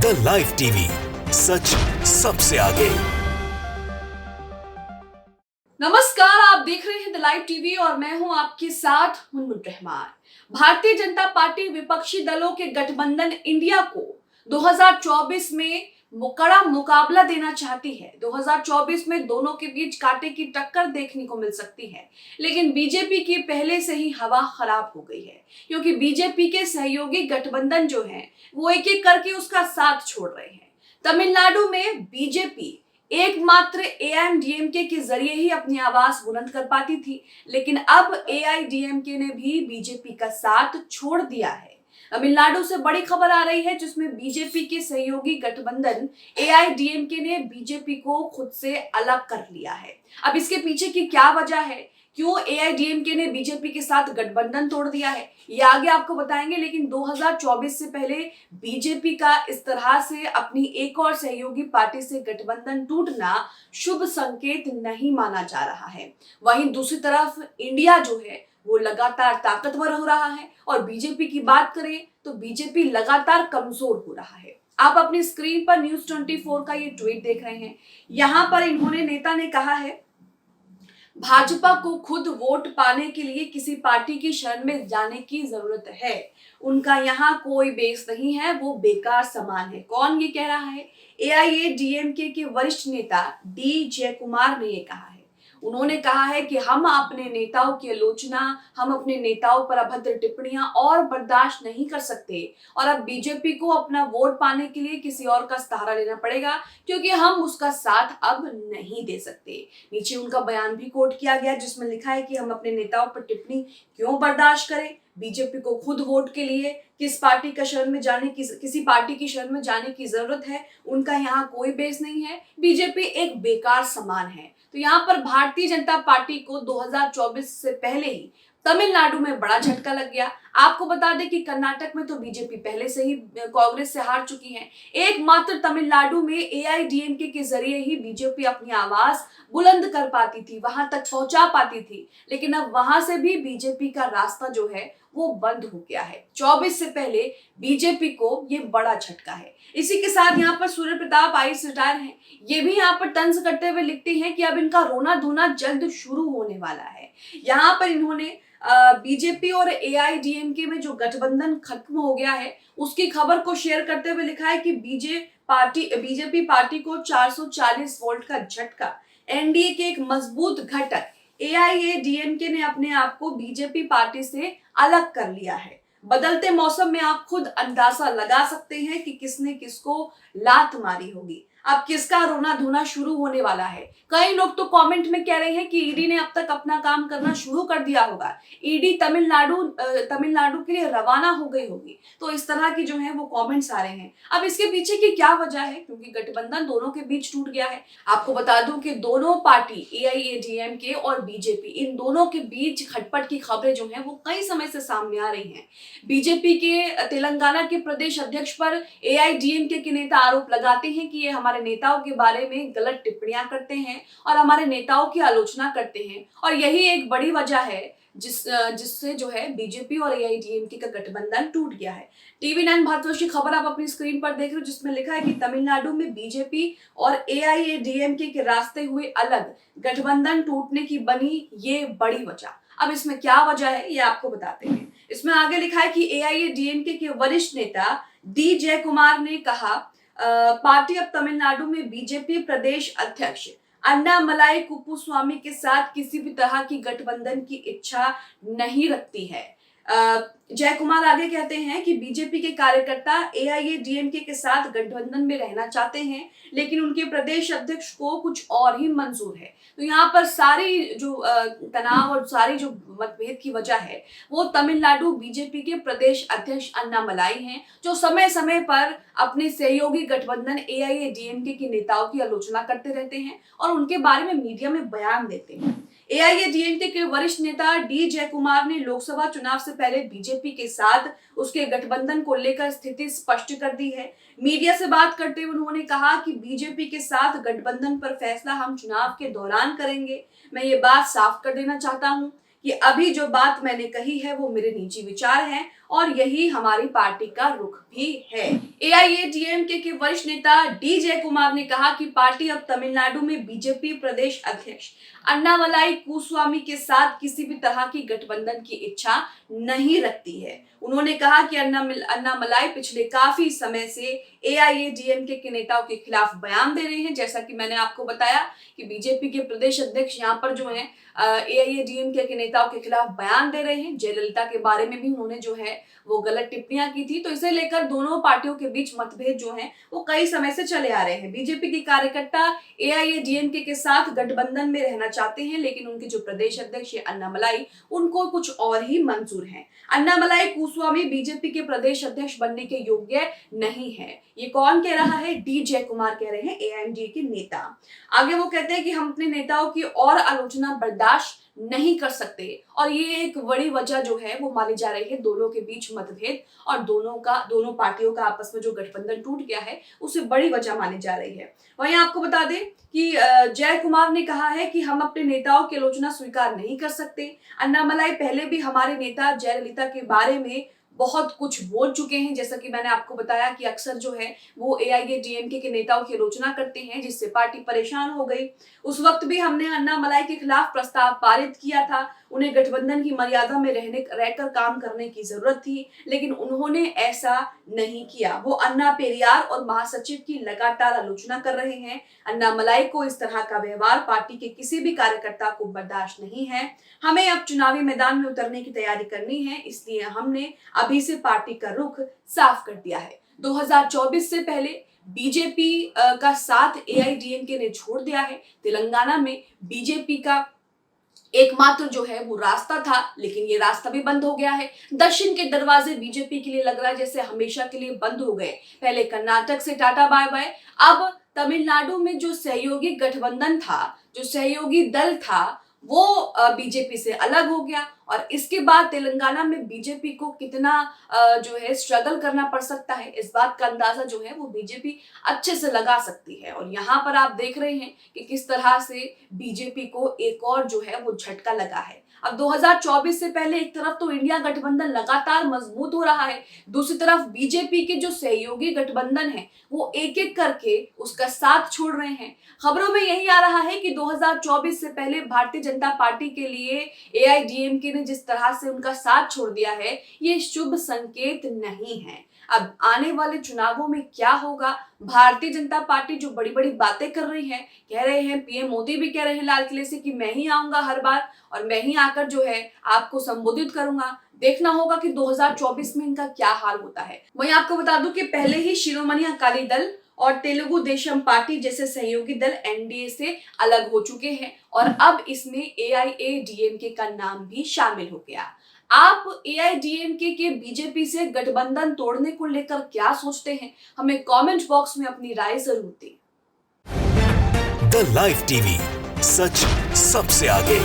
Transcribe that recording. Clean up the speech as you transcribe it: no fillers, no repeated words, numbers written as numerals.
The live TV, सच सबसे आगे। नमस्कार, आप देख रहे हैं द लाइव टीवी और मैं हूं आपके साथ मुनमुन रहमान। भारतीय जनता पार्टी विपक्षी दलों के गठबंधन इंडिया को 2024 में कड़ा मुकाबला देना चाहती है। 2024 में दोनों के बीच कांटे की टक्कर देखने को मिल सकती है, लेकिन बीजेपी की पहले से ही हवा खराब हो गई है, क्योंकि बीजेपी के सहयोगी गठबंधन जो है वो एक एक करके उसका साथ छोड़ रहे हैं। तमिलनाडु में बीजेपी एकमात्र एआईएमडीएमके के जरिए ही अपनी आवाज बुलंद कर पाती थी, लेकिन अब एआईएडीएमके ने भी बीजेपी का साथ छोड़ दिया है। तमिलनाडु से बड़ी खबर आ रही है, जिसमें बीजेपी के सहयोगी गठबंधन एआईएडीएमके ने बीजेपी को खुद से अलग कर लिया है। अब इसके पीछे की क्या वजह है, क्यों एआईएडीएमके ने बीजेपी के साथ गठबंधन तोड़ दिया है, ये आगे आपको बताएंगे। लेकिन 2024 से पहले बीजेपी का इस तरह से अपनी एक और सहयोगी पार्टी से गठबंधन टूटना शुभ संकेत नहीं माना जा रहा है। वहीं दूसरी तरफ इंडिया जो है वो लगातार ताकतवर हो रहा है और बीजेपी की बात करें तो बीजेपी लगातार कमजोर हो रहा है। आप अपनी स्क्रीन पर न्यूज़ 24 का ये ट्वीट देख रहे हैं। यहाँ पर इन्होंने नेता ने कहा है, भाजपा को खुद वोट पाने के लिए किसी पार्टी की शरण में जाने की जरूरत है। उनका यहाँ कोई बेस नहीं है, वो बेकार समान है। कौन ये कह रहा है? एआईएडीएमके के वरिष्ठ नेता डी जयकुमार ने ये कहा है। उन्होंने कहा है कि हम अपने नेताओं की आलोचना, हम अपने नेताओं पर अभद्र टिप्पणियां और बर्दाश्त नहीं कर सकते और अब बीजेपी को अपना वोट पाने के लिए किसी और का सहारा लेना पड़ेगा, क्योंकि हम उसका साथ अब नहीं दे सकते। नीचे उनका बयान भी कोट किया गया, जिसमें लिखा है कि हम अपने नेताओं पर टिप्पणी क्यों बर्दाश्त करें, बीजेपी को खुद वोट के लिए किस पार्टी का शरण में जाने की किसी पार्टी की शरण में जाने की जरूरत है, उनका यहाँ कोई बेस नहीं है, बीजेपी एक बेकार समान है। तो यहाँ पर भारतीय जनता पार्टी को 2024 से पहले ही तमिलनाडु में बड़ा झटका लग गया। आपको बता दें कि कर्नाटक में तो बीजेपी पहले से ही कांग्रेस से हार चुकी है। एकमात्र तमिलनाडु में एआईएडीएमके के जरिए ही बीजेपी अपनी आवाज बुलंद कर पाती थी, वहां तक पहुंचा पाती थी, लेकिन अब वहां से भी बीजेपी का रास्ता जो है वो बंद हो गया है। 24 से पहले बीजेपी को ये बड़ा झटका है। इसी के साथ यहाँ पर सूर्य प्रताप आईएएस रिटायर हैं, ये भी यहाँ पर तंज करते हुए लिखते हैं कि अब इनका रोना धोना जल्द शुरू होने वाला है। यहाँ पर इन्होंने बीजेपी और एआईएडीएमके में जो गठबंधन खत्म हो गया है उसकी खबर को शेयर करते हुए लिखा है कि बीजेपी पार्टी को 440 वोल्ट का झटका, एनडीए के एक मजबूत घटक एआईएडीएमके ने अपने आप को बीजेपी पार्टी से अलग कर लिया है। बदलते मौसम में आप खुद अंदाजा लगा सकते हैं कि किसने किसको लात मारी होगी। अब किसका रोना धोना शुरू होने वाला है। कई लोग तो कमेंट में कह रहे हैं कि ईडी ने अब तक अपना काम करना शुरू कर दिया होगा, ईडी तमिलनाडु के लिए रवाना हो गई होगी। तो इस तरह की जो है वो कमेंट्स आ रहे हैं। अब इसके पीछे की क्या वजह है, क्योंकि गठबंधन दोनों के बीच टूट गया है। आपको बता दूं कि दोनों पार्टी एआईएडीएमके और बीजेपी, इन दोनों के बीच खटपट की खबरें जो है वो कई समय से सामने आ रही हैं। बीजेपी के तेलंगाना के प्रदेश अध्यक्ष पर एआईएडीएमके के नेता आरोप लगाते हैं कि ये हमारे नेताओं के बारे में गलत टिप्पणियां करते हैं और हमारे नेताओं की आलोचना करते हैं, और यही एक बड़ी वजह है जिससे जो है बीजेपी और एआईएडीएमके का गठबंधन टूट गया है। टीवी9 भारतवर्ष की खबर आप अपनी स्क्रीन पर देख रहे हो, जिसमें लिखा है कि तमिलनाडु में बीजेपी और एआईएडीएमके के रास्ते हुए अलग, गठबंधन टूटने की बनी ये बड़ी वजह। अब इसमें क्या वजह है ये आपको बताते हैं। इसमें आगे लिखा है कि एआईएडीएमके के वरिष्ठ नेता डी जयकुमार ने कहा, पार्टी अब तमिलनाडु में बीजेपी प्रदेश अध्यक्ष अन्नामलाई कुपुस्वामी के साथ किसी भी तरह की गठबंधन की इच्छा नहीं रखती है। जयकुमार आगे कहते हैं कि बीजेपी के कार्यकर्ता एआईएडीएमके के साथ गठबंधन में रहना चाहते हैं, लेकिन उनके प्रदेश अध्यक्ष को कुछ और ही मंजूर है। तो यहाँ पर सारी जो तनाव और सारी जो मतभेद की वजह है वो तमिलनाडु बीजेपी के प्रदेश अध्यक्ष अन्नामलाई हैं, जो समय समय पर अपने सहयोगी गठबंधन एआईएडीएमके के नेताओं की आलोचना करते रहते हैं और उनके बारे में मीडिया में बयान देते हैं। एआईएडीएमके के वरिष्ठ नेता डी जयकुमार ने लोकसभा चुनाव से पहले बीजेपी के साथ उसके गठबंधन को लेकर स्थिति स्पष्ट कर दी है। मीडिया से बात करते हुए उन्होंने कहा कि बीजेपी के साथ गठबंधन पर फैसला हम चुनाव के दौरान करेंगे। मैं ये बात साफ कर देना चाहता हूं कि अभी जो बात मैंने कही है वो मेरे निजी विचार हैं और यही हमारी पार्टी का रुख भी है। एआईएडीएमके के वरिष्ठ नेता डी जयकुमार ने कहा कि पार्टी अब तमिलनाडु में बीजेपी प्रदेश अध्यक्ष अन्नामलाई कुमारस्वामी के साथ किसी भी तरह की गठबंधन की इच्छा नहीं रखती है। उन्होंने कहा कि अन्नामलाई पिछले काफी समय से एआईएडीएमके के नेताओं के खिलाफ बयान दे रहे हैं। जैसा कि मैंने आपको बताया कि बीजेपी के प्रदेश अध्यक्ष यहाँ पर जो है एआईएडीएमके के नेताओं के खिलाफ बयान दे रहे हैं। जयललिता के बारे में भी उन्होंने जो है वो गलत टिप्पणियां की थी, तो इसे लेकर दोनों पार्टियों के बीच मतभेद जो है वो कई समय से चले आ रहे हैं। बीजेपी के कार्यकर्ता एआईएडीएमके के साथ गठबंधन में रहना चाहते हैं, लेकिन उनके जो प्रदेश अध्यक्ष अन्नामलाई उनको कुछ और ही मंजूर है। अन्नामलाई कुमारस्वामी बीजेपी के प्रदेश अध्यक्ष बनने के योग्य नहीं है। ये कौन कह रहा है? डी जयकुमार कह रहे हैं, एआईएमडी के नेता। आगे वो कहते हैं कि हम अपने नेताओं की और आलोचना बर्दाश्त नहीं कर सकते और ये एक बड़ी वजह जो है वो मानी जा रही है दोनों के बीच मतभेद और दोनों पार्टियों का आपस में जो गठबंधन टूट गया है उसे बड़ी वजह मानी जा रही है। वहीं आपको बता दें कि जय कुमार ने कहा है कि हम अपने नेताओं की आलोचना स्वीकार नहीं कर सकते। अन्नामलाई पहले भी हमारे नेता जयललिता के बारे में बहुत कुछ बोल चुके हैं। जैसा कि मैंने आपको बताया कि अक्सर जो है वो एआईएडीएमके के नेताओं की आलोचना करते हैं, जिससे पार्टी परेशान हो गई। उस वक्त भी हमने अन्नामलाई के खिलाफ प्रस्ताव पारित किया था। उन्हें गठबंधन की मर्यादा में रहकर काम करने की जरूरत थी, लेकिन उन्होंने ऐसा नहीं किया। वो अन्ना पेरियार और महासचिव की लगातार आलोचना कर रहे हैं। अन्नामलाई को इस तरह का व्यवहार पार्टी के किसी भी कार्यकर्ता को बर्दाश्त नहीं है। हमें अब चुनावी मैदान में उतरने की तैयारी करनी है, इसलिए हमने अभी से पार्टी का रुख साफ कर दिया है। 2024 से पहले बीजेपी का साथ एआईएडीएमके ने छोड़ दिया है। तेलंगाना में बीजेपी का एकमात्र जो है वो रास्ता था, लेकिन ये रास्ता भी बंद हो गया है। दक्षिण के दरवाजे बीजेपी के लिए लग रहा है जैसे हमेशा के लिए बंद हो गए। पहले कर्नाटक से टाटा बाय बाय, अब तमिलनाडु में जो सहयोगी गठबंधन था, जो सहयोगी दल था, वो बीजेपी से अलग हो गया और इसके बाद तेलंगाना में बीजेपी को कितना जो है स्ट्रगल करना पड़ सकता है, इस बात का अंदाजा जो है वो बीजेपी अच्छे से लगा सकती है। और यहाँ पर आप देख रहे हैं कि किस तरह से बीजेपी को एक और जो है वो झटका लगा है। अब 2024 से पहले एक तरफ तो इंडिया गठबंधन लगातार मजबूत हो रहा है, दूसरी तरफ बीजेपी के जो सहयोगी गठबंधन है वो एक एक करके उसका साथ छोड़ रहे हैं। खबरों में यही आ रहा है कि 2024 से पहले भारतीय जनता पार्टी के लिए एआईएडीएमके ने जिस तरह से उनका साथ छोड़ दिया है, ये शुभ संकेत नहीं है। अब आने वाले चुनावों में क्या होगा? भारतीय जनता पार्टी जो बड़ी बड़ी बातें कर रही है, कह रहे हैं, पीएम मोदी भी कह रहे हैं लाल किले से कि मैं ही आऊंगा हर बार और मैं ही आकर जो है आपको संबोधित करूंगा। देखना होगा कि 2024 में इनका क्या हाल होता है। वहीं आपको बता दूं कि पहले ही शिरोमणि अकाली दल और तेलुगु देशम पार्टी जैसे सहयोगी दल एनडीए से अलग हो चुके हैं और अब इसमें एआईएडीएमके का नाम भी शामिल हो गया। आप एआईएडीएमके के बीजेपी से गठबंधन तोड़ने को लेकर क्या सोचते हैं? हमें कमेंट बॉक्स में अपनी राय जरूर दें। द लाइव टीवी, सच सबसे आगे।